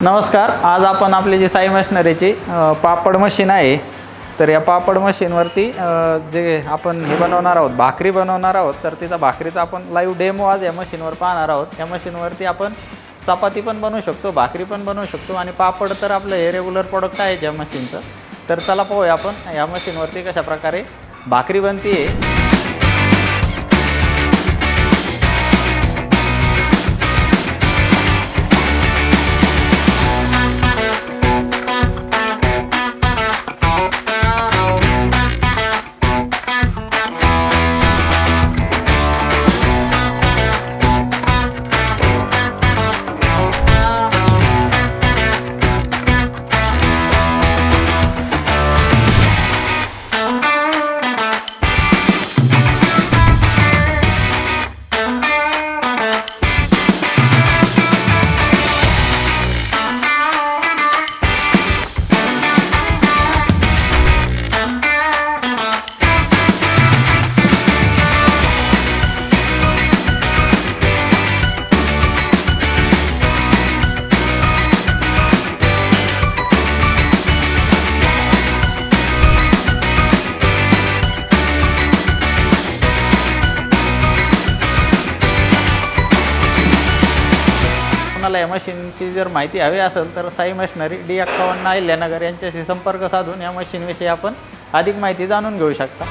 नमस्कार. आज आपण आपली जी साई मशिनरीची पापड मशीन आहे, तर या पापड मशीनवरती जे आपण हे बनवणार आहोत, भाकरी बनवणार आहोत, तर तिचा भाकरीचा आपण लाईव्ह डेमो आज या मशीनवर पाहणार आहोत. या मशीनवरती आपण चपाती पण बनवू शकतो, भाकरी पण बनवू शकतो आणि पापड तर आपलं हे रेग्युलर प्रोडक्ट आहे या मशीनचं. तर चला पाहूया आपण या मशीनवरती कशा प्रकारे भाकरी बनते आहे. तुम्हाला या मशीनची जर माहिती हवी असेल तर साई मशिनरी D51 अहिल्यानगर यांच्याशी संपर्क साधून या मशीनविषयी आपण अधिक माहिती जाणून घेऊ शकता.